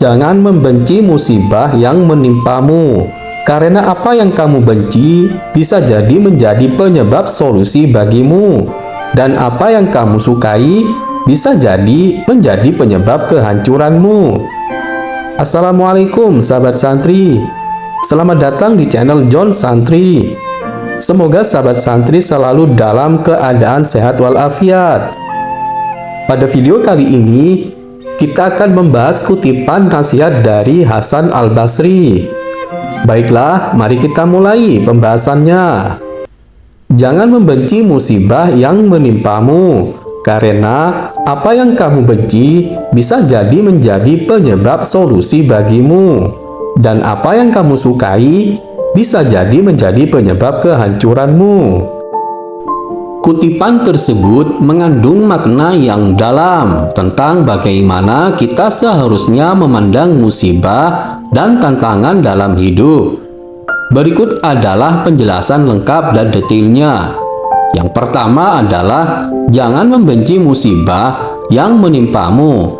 Jangan membenci musibah yang menimpamu, karena apa yang kamu benci bisa jadi menjadi penyebab solusi bagimu, dan apa yang kamu sukai bisa jadi menjadi penyebab kehancuranmu. Assalamualaikum sahabat santri, selamat datang di channel John Santri. Semoga sahabat santri selalu dalam keadaan sehat walafiat. Pada video kali ini kita akan membahas kutipan nasihat dari Hasan Al-Basri. Baiklah, mari kita mulai pembahasannya. Jangan membenci musibah yang menimpamu, karena apa yang kamu benci bisa jadi menjadi penyebab solusi bagimu, dan apa yang kamu sukai bisa jadi menjadi penyebab kehancuranmu. Kutipan tersebut mengandung makna yang dalam tentang bagaimana kita seharusnya memandang musibah dan tantangan dalam hidup. Berikut adalah penjelasan lengkap dan detailnya. Yang pertama adalah jangan membenci musibah yang menimpamu.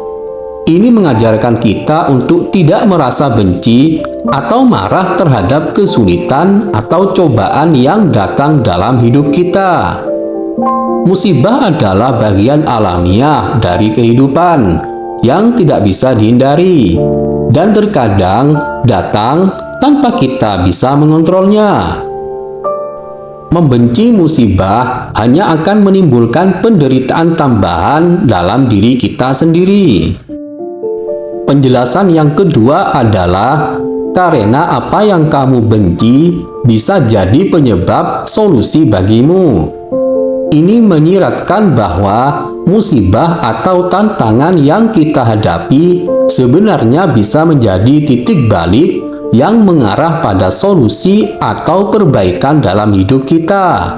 Ini mengajarkan kita untuk tidak merasa benci atau marah terhadap kesulitan atau cobaan yang datang dalam hidup kita. Musibah adalah bagian alamiah dari kehidupan yang tidak bisa dihindari dan terkadang datang tanpa kita bisa mengontrolnya. Membenci musibah hanya akan menimbulkan penderitaan tambahan dalam diri kita sendiri. Penjelasan yang kedua adalah karena apa yang kamu benci bisa jadi penyebab solusi bagimu. Ini menyiratkan bahwa musibah atau tantangan yang kita hadapi sebenarnya bisa menjadi titik balik yang mengarah pada solusi atau perbaikan dalam hidup kita.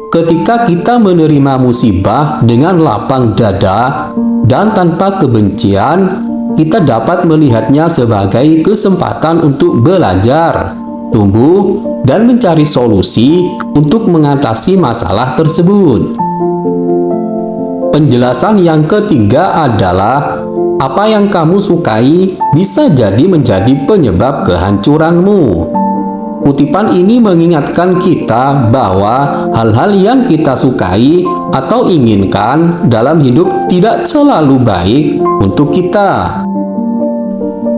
Ketika kita menerima musibah dengan lapang dada dan tanpa kebencian, kita dapat melihatnya sebagai kesempatan untuk belajar, tumbuh, dan mencari solusi untuk mengatasi masalah tersebut. Penjelasan yang ketiga adalah apa yang kamu sukai bisa jadi menjadi penyebab kehancuranmu. Kutipan ini mengingatkan kita bahwa hal-hal yang kita sukai atau inginkan dalam hidup tidak selalu baik untuk kita.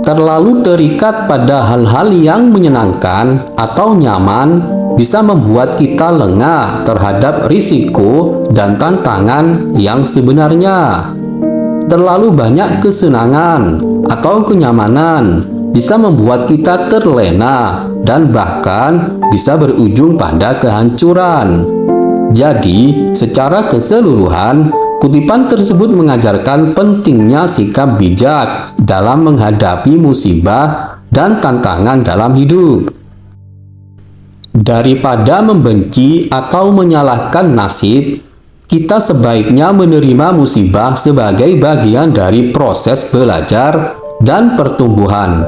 Terlalu terikat pada hal-hal yang menyenangkan atau nyaman bisa membuat kita lengah terhadap risiko dan tantangan yang sebenarnya. Terlalu banyak kesenangan atau kenyamanan bisa membuat kita terlena dan bahkan bisa berujung pada kehancuran. Jadi, secara keseluruhan, kutipan tersebut mengajarkan pentingnya sikap bijak dalam menghadapi musibah dan tantangan dalam hidup. Daripada membenci atau menyalahkan nasib, kita sebaiknya menerima musibah sebagai bagian dari proses belajar dan pertumbuhan,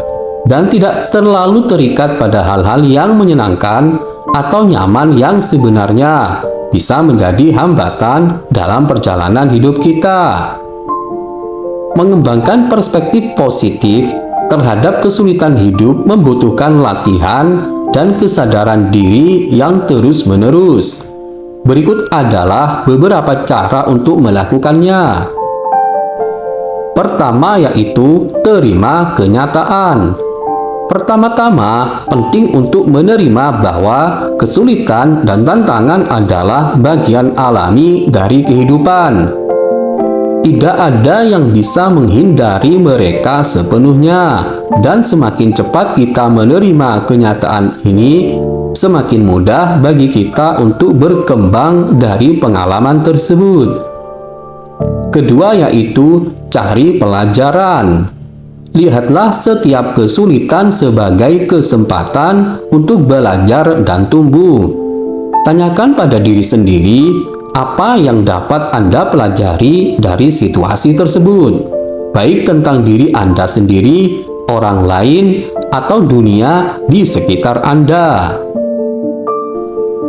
dan tidak terlalu terikat pada hal-hal yang menyenangkan atau nyaman yang sebenarnya bisa menjadi hambatan dalam perjalanan hidup kita. Mengembangkan perspektif positif terhadap kesulitan hidup membutuhkan latihan dan kesadaran diri yang terus-menerus. Berikut adalah beberapa cara untuk melakukannya. Pertama yaitu terima kenyataan. Pertama-tama, penting untuk menerima bahwa kesulitan dan tantangan adalah bagian alami dari kehidupan. Tidak ada yang bisa menghindari mereka sepenuhnya, dan semakin cepat kita menerima kenyataan ini, semakin mudah bagi kita untuk berkembang dari pengalaman tersebut. Kedua yaitu cari pelajaran. Lihatlah setiap kesulitan sebagai kesempatan untuk belajar dan tumbuh. Tanyakan pada diri sendiri, apa yang dapat Anda pelajari dari situasi tersebut, baik tentang diri Anda sendiri, orang lain, atau dunia di sekitar Anda.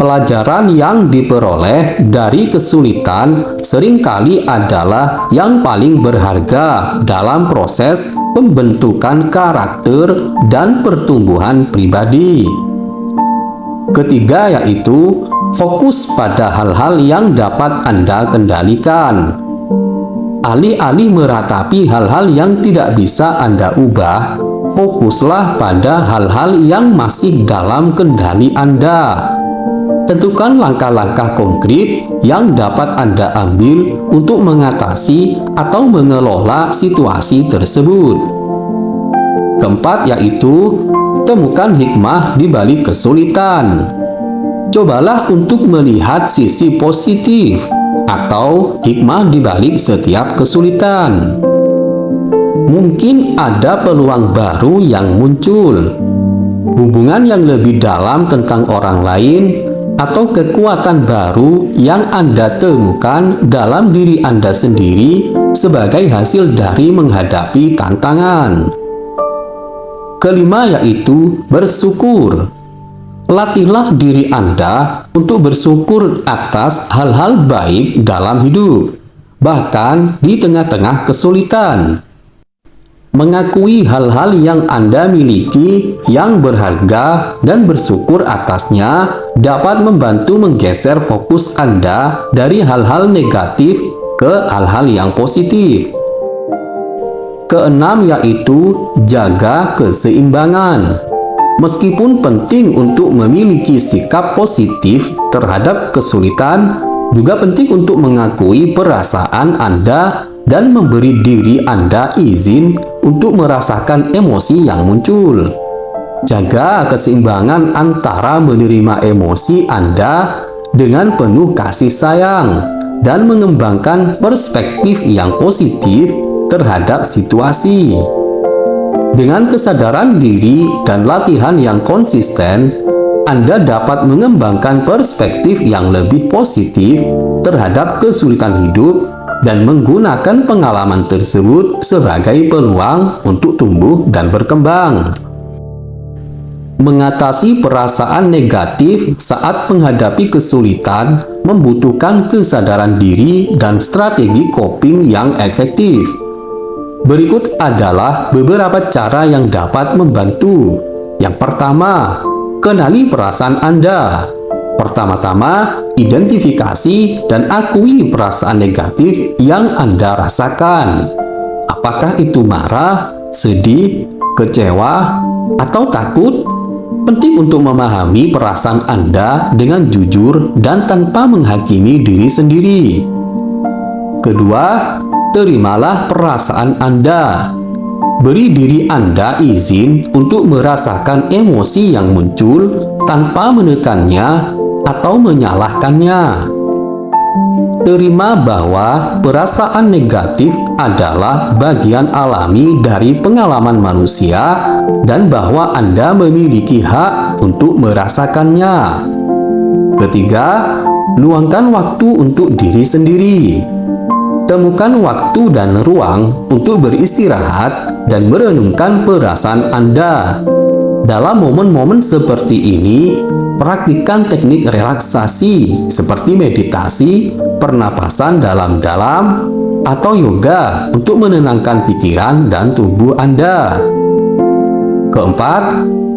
Pelajaran yang diperoleh dari kesulitan seringkali adalah yang paling berharga dalam proses pembentukan karakter dan pertumbuhan pribadi. Ketiga yaitu fokus pada hal-hal yang dapat Anda kendalikan. Alih-alih meratapi hal-hal yang tidak bisa Anda ubah, fokuslah pada hal-hal yang masih dalam kendali Anda. Tentukan langkah-langkah konkret yang dapat Anda ambil untuk mengatasi atau mengelola situasi tersebut. Keempat yaitu, temukan hikmah di balik kesulitan. Cobalah untuk melihat sisi positif atau hikmah di balik setiap kesulitan. Mungkin ada peluang baru yang muncul, hubungan yang lebih dalam tentang orang lain, atau kekuatan baru yang Anda temukan dalam diri Anda sendiri sebagai hasil dari menghadapi tantangan. Kelima yaitu bersyukur. Latihlah diri Anda untuk bersyukur atas hal-hal baik dalam hidup, bahkan di tengah-tengah kesulitan. Mengakui hal-hal yang Anda miliki yang berharga dan bersyukur atasnya dapat membantu menggeser fokus Anda dari hal-hal negatif ke hal-hal yang positif. Keenam yaitu jaga keseimbangan. Meskipun penting untuk memiliki sikap positif terhadap kesulitan, juga penting untuk mengakui perasaan Anda dan memberi diri Anda izin untuk merasakan emosi yang muncul. Jaga keseimbangan antara menerima emosi Anda dengan penuh kasih sayang dan mengembangkan perspektif yang positif terhadap situasi. Dengan kesadaran diri dan latihan yang konsisten, Anda dapat mengembangkan perspektif yang lebih positif terhadap kesulitan hidup dan menggunakan pengalaman tersebut sebagai peluang untuk tumbuh dan berkembang. Mengatasi perasaan negatif saat menghadapi kesulitan membutuhkan kesadaran diri dan strategi coping yang efektif. Berikut adalah beberapa cara yang dapat membantu. Yang pertama, kenali perasaan Anda. Pertama-tama, identifikasi dan akui perasaan negatif yang Anda rasakan. Apakah itu marah, sedih, kecewa, atau takut? Penting untuk memahami perasaan Anda dengan jujur dan tanpa menghakimi diri sendiri. Kedua, terimalah perasaan Anda. Beri diri Anda izin untuk merasakan emosi yang muncul tanpa menekannya atau menyalahkannya. Terima bahwa perasaan negatif adalah bagian alami dari pengalaman manusia dan bahwa Anda memiliki hak untuk merasakannya. Ketiga, luangkan waktu untuk diri sendiri. Temukan waktu dan ruang untuk beristirahat dan merenungkan perasaan Anda. Dalam momen-momen seperti ini, praktikkan teknik relaksasi seperti meditasi, pernapasan dalam-dalam, atau yoga untuk menenangkan pikiran dan tubuh Anda. Keempat,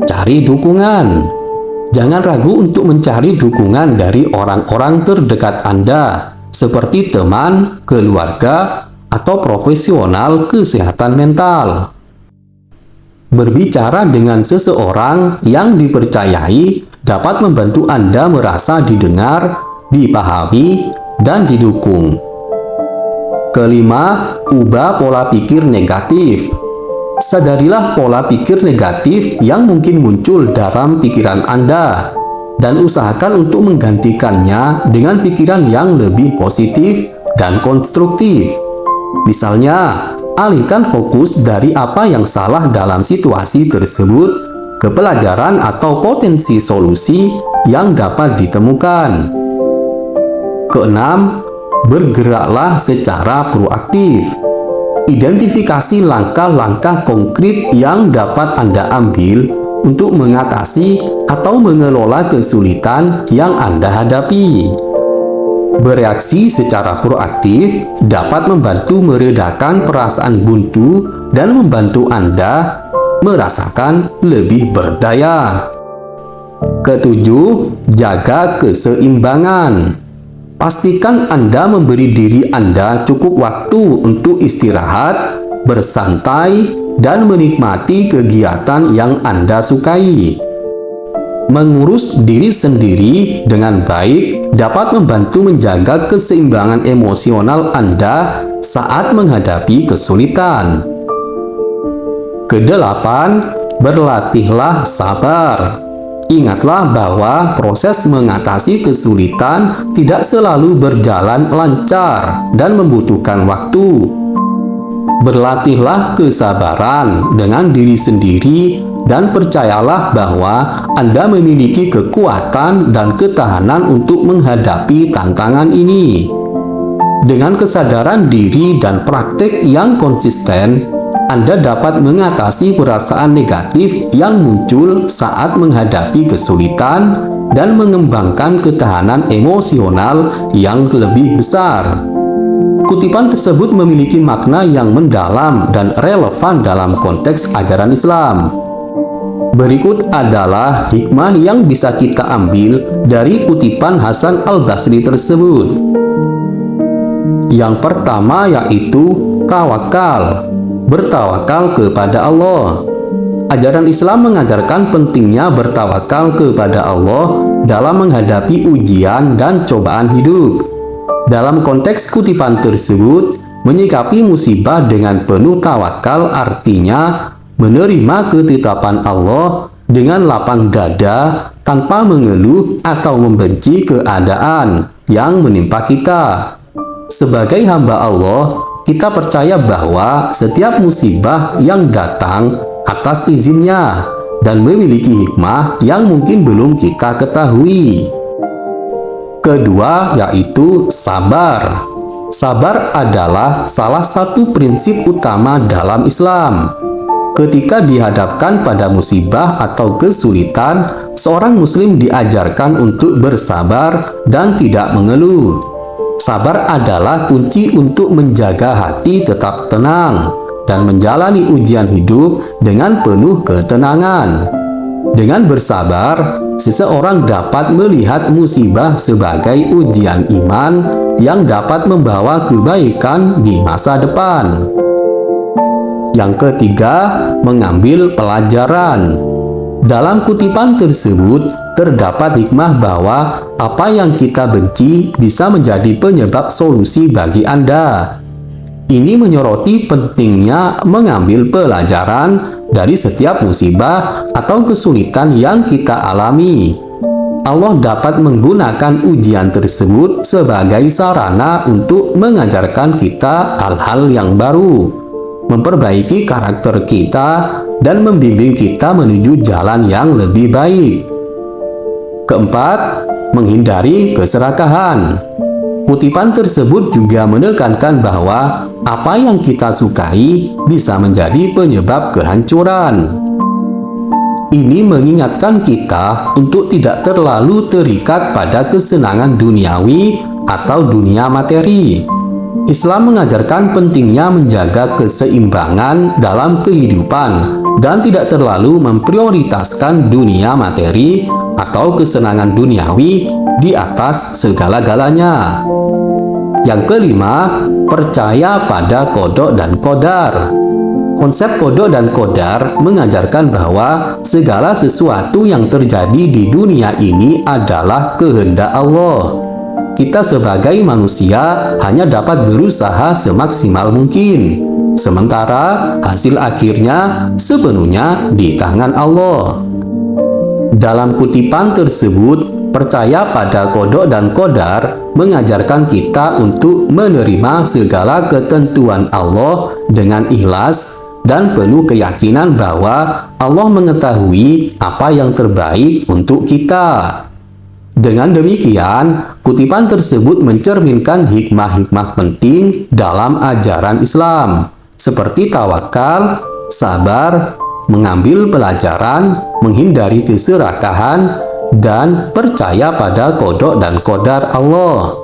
cari dukungan. Jangan ragu untuk mencari dukungan dari orang-orang terdekat Anda, seperti teman, keluarga, atau profesional kesehatan mental. Berbicara dengan seseorang yang dipercayai dapat membantu Anda merasa didengar, dipahami, dan didukung. Kelima, ubah pola pikir negatif. Sadarilah pola pikir negatif yang mungkin muncul dalam pikiran Anda, dan usahakan untuk menggantikannya dengan pikiran yang lebih positif dan konstruktif. Misalnya, alihkan fokus dari apa yang salah dalam situasi tersebut ke pelajaran atau potensi solusi yang dapat ditemukan. Keenam, bergeraklah secara proaktif. Identifikasi langkah-langkah konkret yang dapat Anda ambil untuk mengatasi atau mengelola kesulitan yang Anda hadapi. Bereaksi secara proaktif dapat membantu meredakan perasaan buntu dan membantu Anda merasakan lebih berdaya. Ketujuh, jaga keseimbangan. Pastikan Anda memberi diri Anda cukup waktu untuk istirahat, bersantai, dan menikmati kegiatan yang Anda sukai. Mengurus diri sendiri dengan baik dapat membantu menjaga keseimbangan emosional Anda saat menghadapi kesulitan. Kedelapan, berlatihlah sabar. Ingatlah bahwa proses mengatasi kesulitan tidak selalu berjalan lancar dan membutuhkan waktu. Berlatihlah kesabaran dengan diri sendiri dan percayalah bahwa Anda memiliki kekuatan dan ketahanan untuk menghadapi tantangan ini. Dengan kesadaran diri dan praktik yang konsisten, Anda dapat mengatasi perasaan negatif yang muncul saat menghadapi kesulitan dan mengembangkan ketahanan emosional yang lebih besar. Kutipan tersebut memiliki makna yang mendalam dan relevan dalam konteks ajaran Islam. Berikut adalah hikmah yang bisa kita ambil dari kutipan Hasan Al-Basri tersebut. Yang pertama yaitu tawakal. Bertawakal kepada Allah. Ajaran Islam mengajarkan pentingnya bertawakal kepada Allah dalam menghadapi ujian dan cobaan hidup. Dalam konteks kutipan tersebut, menyikapi musibah dengan penuh tawakal artinya menerima ketetapan Allah dengan lapang dada tanpa mengeluh atau membenci keadaan yang menimpa kita. Sebagai hamba Allah, kita percaya bahwa setiap musibah yang datang atas izinnya dan memiliki hikmah yang mungkin belum kita ketahui. Kedua, yaitu sabar. Sabar adalah salah satu prinsip utama dalam Islam. Ketika dihadapkan pada musibah atau kesulitan, seorang muslim diajarkan untuk bersabar dan tidak mengeluh. Sabar adalah kunci untuk menjaga hati tetap tenang dan menjalani ujian hidup dengan penuh ketenangan. Dengan bersabar, seseorang dapat melihat musibah sebagai ujian iman yang dapat membawa kebaikan di masa depan. Yang ketiga, mengambil pelajaran. Dalam kutipan tersebut, terdapat hikmah bahwa apa yang kita benci bisa menjadi penyebab solusi bagi Anda. Ini menyoroti pentingnya mengambil pelajaran dari setiap musibah atau kesulitan yang kita alami. Allah dapat menggunakan ujian tersebut sebagai sarana untuk mengajarkan kita hal-hal yang baru, memperbaiki karakter kita, dan membimbing kita menuju jalan yang lebih baik. Keempat, menghindari keserakahan. Kutipan tersebut juga menekankan bahwa apa yang kita sukai bisa menjadi penyebab kehancuran. Ini mengingatkan kita untuk tidak terlalu terikat pada kesenangan duniawi atau dunia materi. Islam mengajarkan pentingnya menjaga keseimbangan dalam kehidupan dan tidak terlalu memprioritaskan dunia materi atau kesenangan duniawi di atas segala-galanya. Yang kelima, percaya pada qada dan qadar. Konsep qada dan qadar mengajarkan bahwa segala sesuatu yang terjadi di dunia ini adalah kehendak Allah. Kita sebagai manusia hanya dapat berusaha semaksimal mungkin, sementara hasil akhirnya sepenuhnya di tangan Allah. Dalam kutipan tersebut, percaya pada qada dan qadar mengajarkan kita untuk menerima segala ketentuan Allah dengan ikhlas dan penuh keyakinan bahwa Allah mengetahui apa yang terbaik untuk kita. Dengan demikian, kutipan tersebut mencerminkan hikmah-hikmah penting dalam ajaran Islam, seperti tawakal, sabar, mengambil pelajaran, menghindari keserakahan, dan percaya pada qada dan qadar Allah.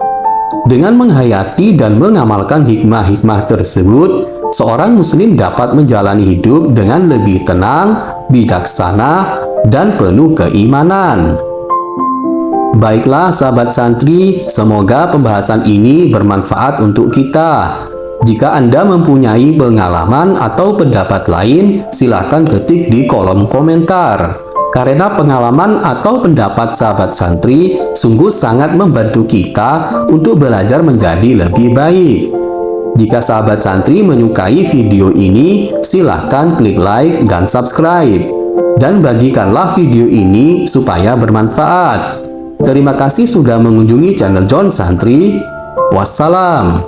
Dengan menghayati dan mengamalkan hikmah-hikmah tersebut, seorang muslim dapat menjalani hidup dengan lebih tenang, bijaksana, dan penuh keimanan. Baiklah sahabat santri, semoga pembahasan ini bermanfaat untuk kita. Jika Anda mempunyai pengalaman atau pendapat lain, silakan ketik di kolom komentar. Karena pengalaman atau pendapat sahabat santri sungguh sangat membantu kita untuk belajar menjadi lebih baik. Jika sahabat santri menyukai video ini, silahkan klik like dan subscribe. Dan bagikanlah video ini supaya bermanfaat. Terima kasih sudah mengunjungi channel John Santri. Wassalam.